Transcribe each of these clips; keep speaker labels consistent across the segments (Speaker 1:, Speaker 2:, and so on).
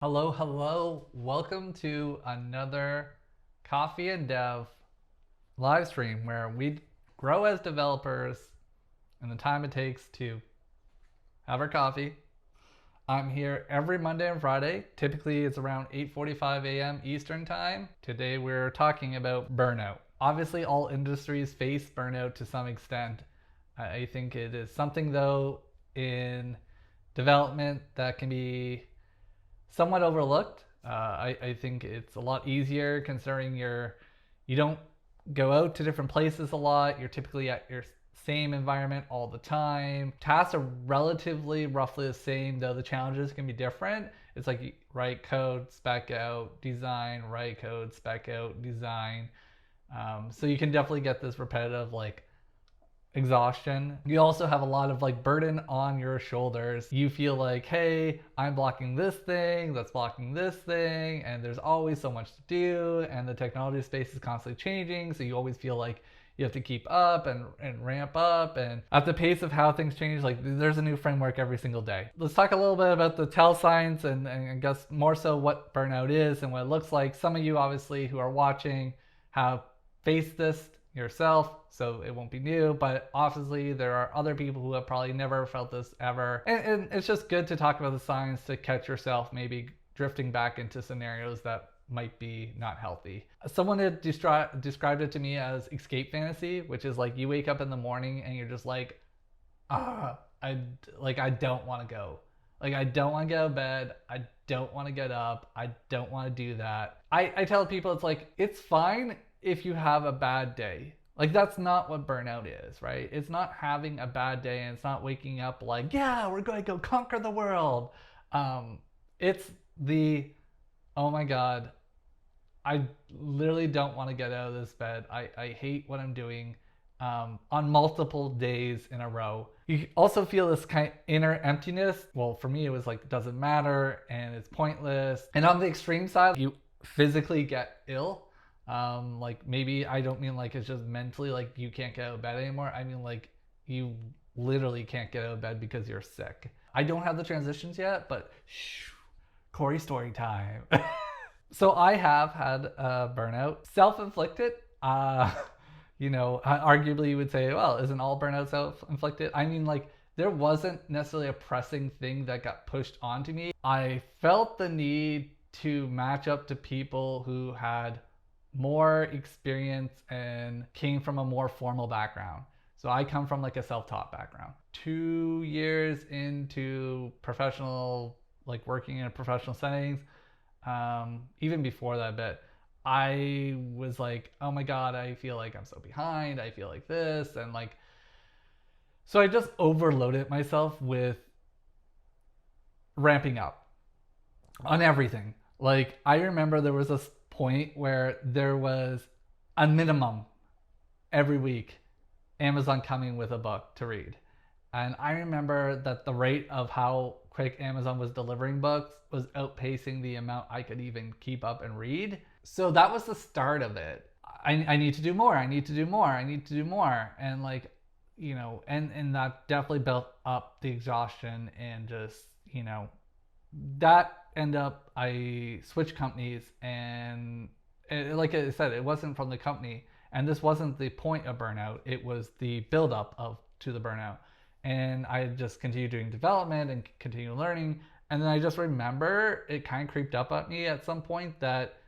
Speaker 1: Hello, hello. Welcome to another Coffee and Dev live stream where we grow as developers in the time it takes to have our coffee. I'm here every Monday and Friday. Typically it's around 8:45 a.m. Eastern Time. Today we're talking about burnout. Obviously all industries face burnout to some extent. I think it is something though in development that can be somewhat overlooked. I think it's a lot easier considering you don't go out to different places a lot. You're typically at your same environment all the time. Tasks are relatively roughly the same, though the challenges can be different. It's like write code, spec out, design, write code, spec out, design. So you can definitely get this repetitive exhaustion. You also have a lot of burden on your shoulders. You feel like, hey, I'm blocking this thing, that's blocking this thing, and there's always so much to do, and the technology space is constantly changing, so you always feel like you have to keep up and ramp up, and at the pace of how things change, there's a new framework every single day. Let's talk a little bit about the tell signs and I guess more so what burnout is and what it looks like. Some of you obviously who are watching have faced this yourself, so it won't be new, but obviously there are other people who have probably never felt this ever, and it's just good to talk about the signs to catch yourself maybe drifting back into scenarios that might be not healthy. Someone had described it to me as escape fantasy, which is like you wake up in the morning and you're just like, I don't want to go. I don't want to get out of bed. I don't want to get up. I don't want to do that. I tell people it's fine if you have a bad day. That's not what burnout is, right? It's not having a bad day and it's not waking up like, yeah, we're going to go conquer the world. It's the, oh my God, I literally don't want to get out of this bed. I hate what I'm doing on multiple days in a row. You also feel this kind of inner emptiness. Well, for me, it was like, it doesn't matter and it's pointless. And on the extreme side, you physically get ill. Maybe I don't mean it's just mentally you can't get out of bed anymore. I mean you literally can't get out of bed because you're sick. I don't have the transitions yet, but shh, Cory story time. So I have had a burnout, self-inflicted. Arguably you would say, well, isn't all burnout self-inflicted? I mean, there wasn't necessarily a pressing thing that got pushed onto me. I felt the need to match up to people who had more experience and came from a more formal background. So I come from a self-taught background. 2 years into professional, working in a professional settings, even before that bit, I was like, oh my God, I feel like I'm so behind. I feel like this. And so I just overloaded myself with ramping up on everything. I remember there was a point where there was a minimum every week Amazon coming with a book to read. And I remember that the rate of how quick Amazon was delivering books was outpacing the amount I could even keep up and read. So that was the start of it. I need to do more. I need to do more. I need to do more. And and that definitely built up the exhaustion and just, that end up I switched companies and like I said, it wasn't from the company, and this wasn't the point of burnout. It was the build up of to the burnout, and I just continued doing development and continued learning, and then I just remember it kind of creeped up at me at some point that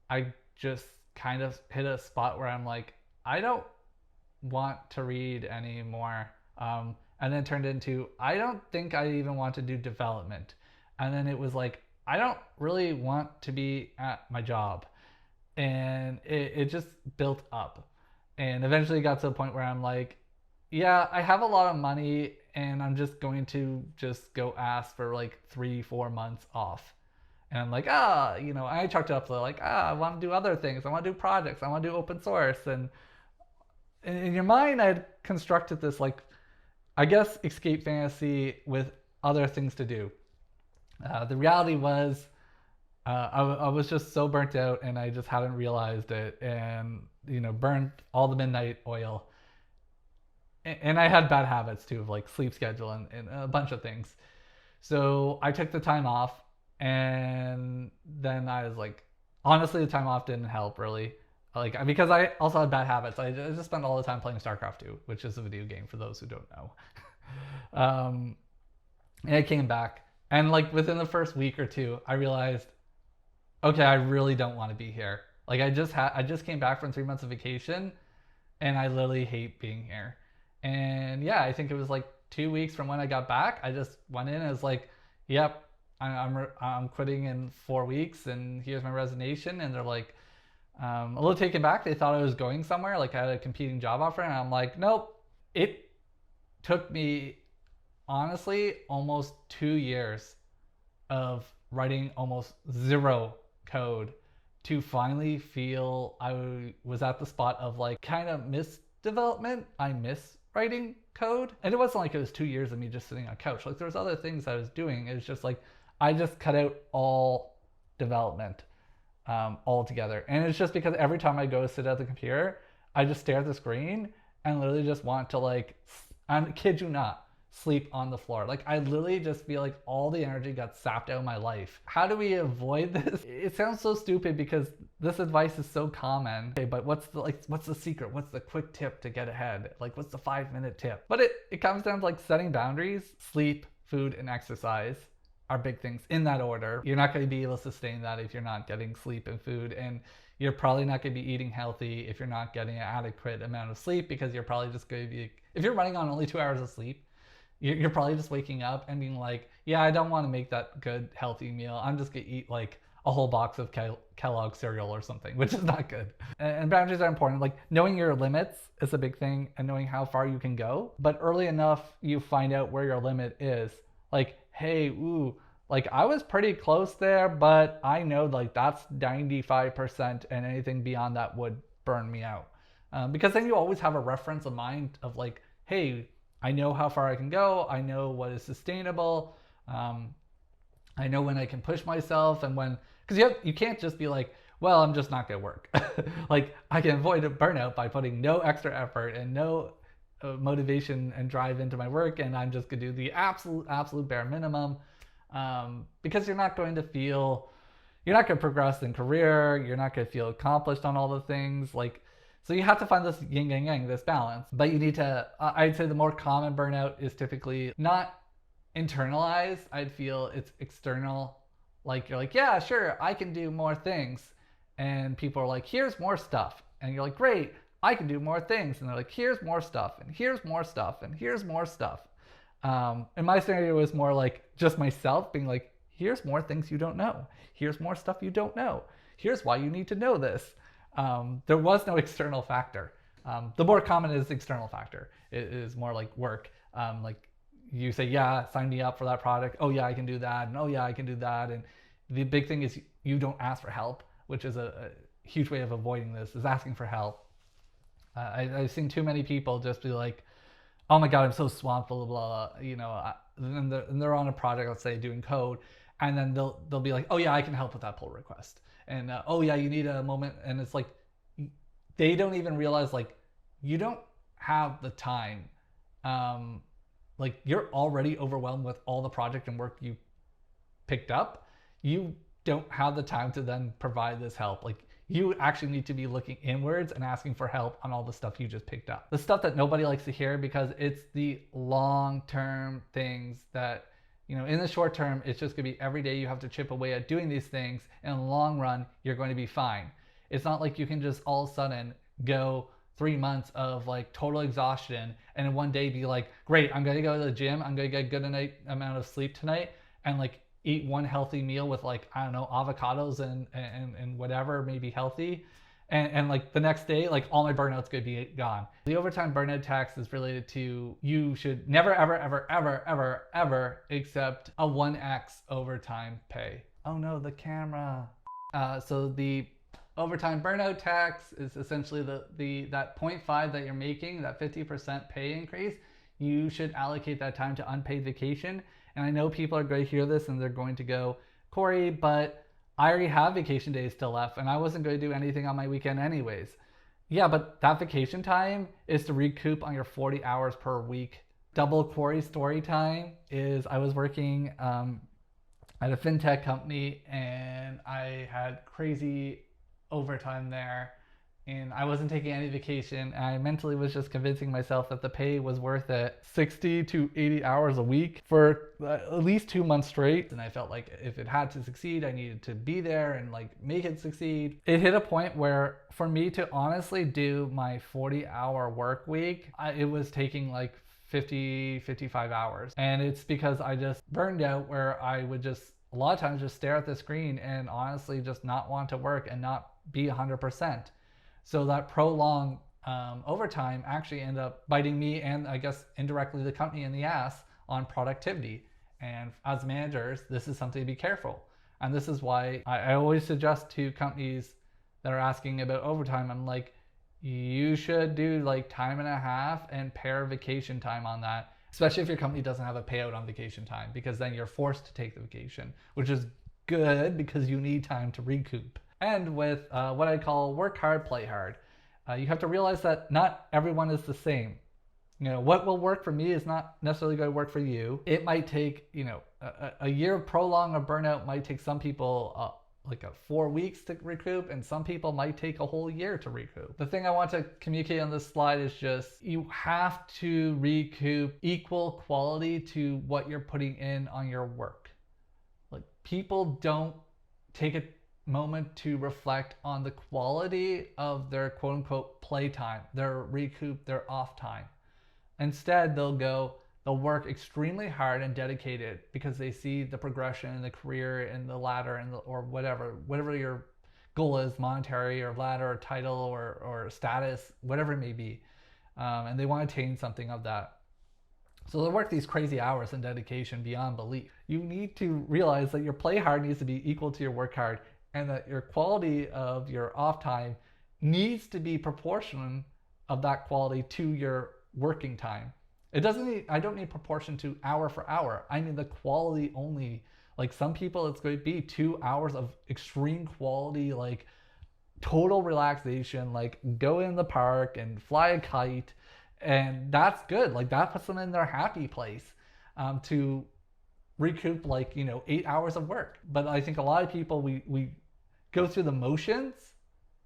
Speaker 1: I just kind of hit a spot where I'm like, I don't want to read anymore, and then it turned into I don't think I even want to do development. And then it was like, I don't really want to be at my job. And it just built up. And eventually got to a point where I'm like, yeah, I have a lot of money and I'm just going to just go ask for 3-4 months off. And I'm like, I chalked it up to I want to do other things. I want to do projects. I want to do open source. And in your mind, I had constructed this, I guess, escape fantasy with other things to do. The reality was, I was just so burnt out and I just hadn't realized it, and burned all the midnight oil. And I had bad habits too of sleep schedule and a bunch of things. So I took the time off And then I was like, honestly, the time off didn't help really. Like, because I also had bad habits. I just spent all the time playing StarCraft 2, which is a video game for those who don't know. And I came back, and like within the first week or two, I realized, okay, I really don't want to be here. Like I just came back from 3 months of vacation, and I literally hate being here. And yeah, I think it was like 2 weeks from when I got back. I just went in and was like, "Yep, I'm quitting in 4 weeks, and here's my resignation." And they're like, a little taken back. They thought I was going somewhere, like I had a competing job offer, and I'm like, nope. It took me honestly almost 2 years of writing almost zero code to finally feel I was at the spot of like kind of miss development. I miss writing code. And it wasn't like it was 2 years of me just sitting on a couch. Like there was other things I was doing. It was just like I just cut out all development altogether. And it's just because every time I go sit at the computer, I just stare at the screen and literally just want to like, I kid you not, sleep on the floor. Like I literally just feel like all the energy got sapped out of my life. How do we avoid this? It sounds so stupid because this advice is so common. Okay, but what's the secret? What's the quick tip to get ahead? Like what's the 5-minute tip? But it comes down to like setting boundaries. Sleep, food, and exercise are big things in that order. You're not going to be able to sustain that if you're not getting sleep and food, and you're probably not going to be eating healthy if you're not getting an adequate amount of sleep, because you're probably just going to be, if you're running on only 2 hours of sleep, you're probably just waking up and being like, yeah, I don't want to make that good healthy meal. I'm just going to eat like a whole box of Kellogg cereal or something, which is not good. And boundaries are important. Like knowing your limits is a big thing, and knowing how far you can go. But early enough, you find out where your limit is. Like, hey, ooh, like I was pretty close there, but I know like that's 95%, and anything beyond that would burn me out. Because then you always have a reference in mind of like, hey, I know how far I can go. I know what is sustainable. I know when I can push myself, and when, because you can't just be like, well, I'm just not going to work. Like I can avoid a burnout by putting no extra effort and no motivation and drive into my work, and I'm just going to do the absolute bare minimum, because you're not going to progress in career. You're not going to feel accomplished on all the things. Like, so you have to find this yin and yang, this balance. But you need to, I'd say the more common burnout is typically not internalized. I'd feel it's external. Like you're like, yeah, sure, I can do more things. And people are like, here's more stuff. And you're like, great, I can do more things. And they're like, here's more stuff, and here's more stuff, and here's more stuff. And my scenario was more like just myself being like, here's more things you don't know. Here's more stuff you don't know. Here's why you need to know this. There was no external factor. The more common is external factor. It is more like work. Like you say, yeah, sign me up for that product. Oh yeah, I can do that. And oh yeah, I can do that. And the big thing is you don't ask for help, which is a huge way of avoiding this, is asking for help. I've seen too many people just be like, oh my God, I'm so swamped, blah, blah, blah. You know, and they're on a project, let's say doing code, and then they'll be like, oh yeah, I can help with that pull request. And oh yeah, you need a moment. And it's like, they don't even realize like, you don't have the time. Like you're already overwhelmed with all the project and work you picked up. You don't have the time to then provide this help. Like you actually need to be looking inwards and asking for help on all the stuff you just picked up. The stuff that nobody likes to hear, because it's the long-term things that, you know, in the short term, it's just gonna be every day you have to chip away at doing these things. In the long run, you're going to be fine. It's not like you can just all of a sudden go 3 months of like total exhaustion and in one day be like, great, I'm gonna go to the gym, I'm gonna get a good amount of sleep tonight, and like eat one healthy meal with like, I don't know, avocados and whatever may be healthy. And like the next day, like all my burnout's gonna be gone. The overtime burnout tax is related to, you should never, ever, ever, ever, ever, ever accept a 1x overtime pay. Oh no, the camera. So the overtime burnout tax is essentially that 0.5 that you're making, that 50% pay increase. You should allocate that time to unpaid vacation. And I know people are going to hear this and they're going to go, Cory, but I already have vacation days still left and I wasn't going to do anything on my weekend anyways. Yeah, but that vacation time is to recoup on your 40 hours per week. Double Cory story time is, I was working I had a fintech company and I had crazy overtime there, and I wasn't taking any vacation. I mentally was just convincing myself that the pay was worth it. 60 to 80 hours a week for at least 2 months straight. And I felt like if it had to succeed, I needed to be there and like make it succeed. It hit a point where for me to honestly do my 40-hour work week, it was taking like 55 hours. And it's because I just burned out, where I would just a lot of times just stare at the screen and honestly just not want to work and not be 100%. So that prolonged overtime actually ended up biting me, and I guess indirectly the company, in the ass on productivity. And as managers, this is something to be careful. And this is why I always suggest to companies that are asking about overtime, I'm like, you should do like time and a half and pair vacation time on that, especially if your company doesn't have a payout on vacation time, because then you're forced to take the vacation, which is good because you need time to recoup. And with what I call work hard, play hard, you have to realize that not everyone is the same. You know, what will work for me is not necessarily going to work for you. It might take, a year of prolonged or burnout might take some people like 4 weeks to recoup, and some people might take a whole year to recoup. The thing I want to communicate on this slide is just you have to recoup equal quality to what you're putting in on your work. Like, people don't take a moment to reflect on the quality of their quote unquote playtime, their recoup, their off time. Instead, they'll work extremely hard and dedicated because they see the progression in the career and the ladder and or whatever your goal is, monetary or ladder or title or status, whatever it may be. And they want to attain something of that. So they'll work these crazy hours and dedication beyond belief. You need to realize that your play hard needs to be equal to your work hard, and that your quality of your off time needs to be proportion of that quality to your working time. I don't need proportion to hour for hour. I mean the quality only. Like, some people, it's going to be 2 hours of extreme quality, like total relaxation, like go in the park and fly a kite. And that's good. Like, that puts them in their happy place to recoup 8 hours of work. But I think a lot of people, we go through the motions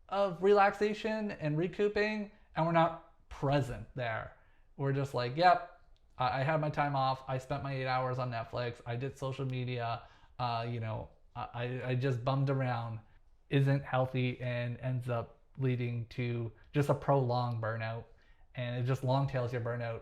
Speaker 1: of relaxation and recouping, and we're not present there. We're just like, yep, I had my time off. I spent my 8 hours on Netflix. I did social media. I just bummed around. Isn't healthy and ends up leading to just a prolonged burnout. And it just long tails your burnout